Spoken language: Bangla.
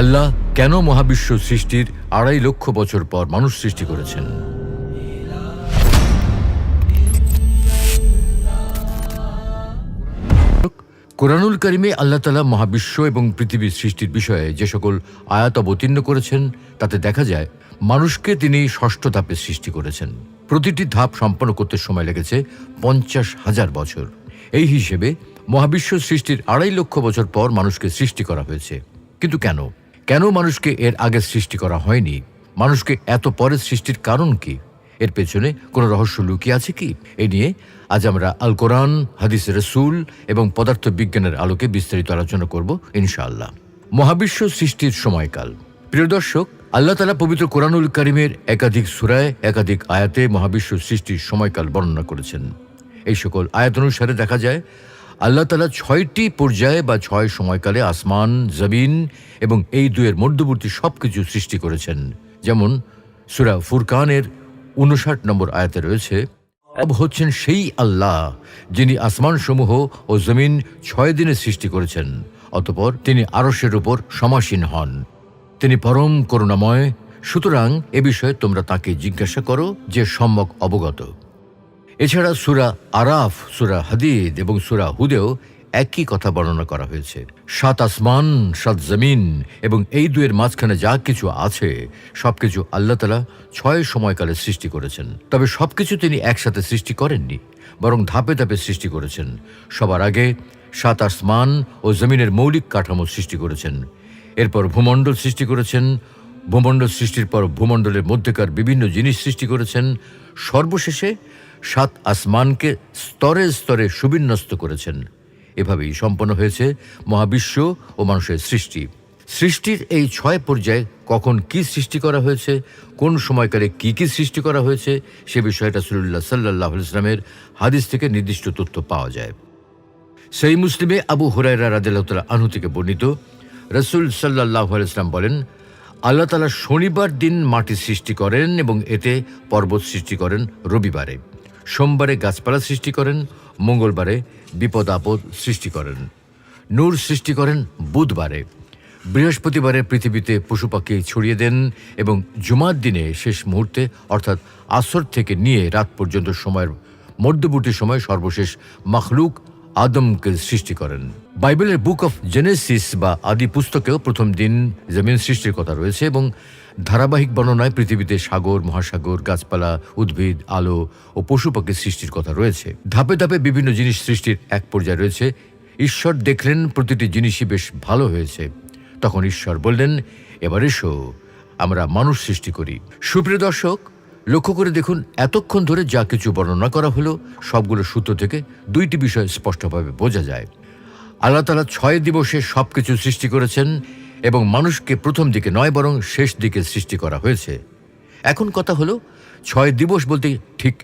আল্লাহ কেন মহাবিশ্ব সৃষ্টির ২.৫ লক্ষ বছর পর মানুষ সৃষ্টি করেছেন? কোরআনুল কারিমে আল্লাহ তাআলা মহাবিশ্ব এবং পৃথিবীর সৃষ্টির বিষয়ে যে সকল আয়াত অবতীর্ণ করেছেন তাতে দেখা যায় মানুষকে তিনি ৬ষ্ঠ ধাপে সৃষ্টি করেছেন। প্রতিটি ধাপ সম্পন্ন করতে সময় লেগেছে ৫০,০০০ বছর। এই হিসেবে মহাবিশ্ব সৃষ্টির ২.৫ লক্ষ বছর পর মানুষকে সৃষ্টি করা হয়েছে। কিন্তু কেন মানুষকে এর আগে সৃষ্টি করা হয়নি? মানুষকে এত পরে সৃষ্টির কারণ কি? এর পেছনে কোনো রহস্য লুকিয়ে আছে কি? এ নিয়ে আজ আমরা আল কোরআন, হাদিসে রাসূল এবং পদার্থবিজ্ঞানের আলোকে বিস্তারিত আলোচনা করব ইনশাআল্লাহ। মহাবিশ্ব সৃষ্টির সময়কাল। প্রিয় দর্শক, আল্লাহ তাআলা পবিত্র কোরআনুল কারিমের একাধিক সূরায় একাধিক আয়াতে মহাবিশ্ব সৃষ্টির সময়কাল বর্ণনা করেছেন। এই সকল আয়াত অনুসারে দেখা যায় আল্লাহ তাআলা ৬টি পর্যায়ে বা ৬ সময়কালে আসমান, জমিন এবং এই দুয়ের মধ্যবর্তী সবকিছু সৃষ্টি করেছেন। যেমন সূরা ফুরকানের ৫৯ নম্বর আয়াতে রয়েছে, হচ্ছেন সেই আল্লাহ যিনি আসমানসমূহ ও জমিন ৬ দিনে সৃষ্টি করেছেন, অতঃপর তিনি আরশের উপর সমাসীন হন। তিনি পরম করুণাময়, সুতরাং এ বিষয়ে তোমরা তাকে জিজ্ঞাসা করো যে সম্যক অবগত। এছাড়া সূরা আরাফ, সূরা হাদীদ এবং সূরা হুদেও একই কথা বর্ণনা করা হয়েছে। ৭ আসমান, ৭ জমিন এবং এই দুয়ের মাঝখানে যা কিছু আছে সবকিছু আল্লাহ তাআলা ৬ সময়কালে সৃষ্টি করেছেন। তবে সবকিছু তিনি একসাথে সৃষ্টি করেননি, বরং ধাপে ধাপে সৃষ্টি করেছেন। সবার আগে ৭ আসমান ও জমিনের মৌলিক কাঠামো সৃষ্টি করেছেন। এরপর ভূমণ্ডল সৃষ্টি করেছেন। ভূমণ্ডল সৃষ্টির পর ভূমণ্ডলের মধ্যেকার বিভিন্ন জিনিস সৃষ্টি করেছেন। সর্বশেষে ৭ আসমানকে স্তরে স্তরে সুবিন্যস্ত করেছেন। এভাবেই সম্পন্ন হয়েছে মহাবিশ্ব ও মানুষের সৃষ্টি। সৃষ্টির এই ৬ পর্যায়ে কখন কি সৃষ্টি করা হয়েছে, কোন সময়কালে কি কি সৃষ্টি করা হয়েছে, সে বিষয়ে রাসূলুল্লাহ সাল্লাল্লাহু আলাইহি ওয়াসাল্লামের হাদিস থেকে নির্দিষ্ট তথ্য পাওয়া যায়। সহিহ মুসলিমে আবু হুরায়রা রাদিয়াল্লাহু তাআলা আনহু থেকে বর্ণিত, রাসূল সাল্লাল্লাহু আলাইহি ওয়াসাল্লাম বলেন, আল্লাহ তাআলা শনিবার দিন মাটি সৃষ্টি করেন এবং এতে পর্বত সৃষ্টি করেন রবিবারে। সোমবারে গাছপালা সৃষ্টি করেন। মঙ্গলবারে বিপদ আপদ সৃষ্টি করেন। নূর সৃষ্টি করেন বুধবারে। বৃহস্পতিবারে পৃথিবীতে পশু পাখি ছড়িয়ে দেন এবং জুমার দিনে শেষ মুহূর্তে অর্থাৎ আসর থেকে নিয়ে রাত পর্যন্ত সময়ের মধ্যবর্তী সময় সর্বশেষ মাখলুক আদমকে সৃষ্টি করেন। বাইবেলের বুক অফ জেনেসিস বা আদি পুস্তকেও প্রথম দিন জমিন সৃষ্টির কথা রয়েছে এবং ধারাবাহিক বর্ণনায় পৃথিবীতে সাগর, মহাসাগর, গাছপালা, উদ্ভিদ, আলো ও পশু পাখি সৃষ্টির কথা রয়েছে। ধাপে ধাপে বিভিন্ন জিনিস সৃষ্টির এক পর্যায়ে রয়েছে। ঈশ্বর দেখলেন প্রতিটি জিনিসই বেশ ভালো হয়েছে। তখন ঈশ্বর বললেন, এবার এসো আমরা মানুষ সৃষ্টি করি। সুপ্রিয় দর্শক, লক্ষ্য করে দেখুন, এতক্ষণ ধরে যা কিছু বর্ণনা করা হলো সবগুলো সূত্র থেকে ২টি বিষয় স্পষ্টভাবে বোঝা যায়। আল্লাহ তাআলা ৬ দিবসে সবকিছু সৃষ্টি করেছেন এবং মানুষকে প্রথম দিকে নয় বরং শেষ দিকে সৃষ্টি করা হয়েছে। এখন কথা হলো ৬ দিবস বলতে ঠিক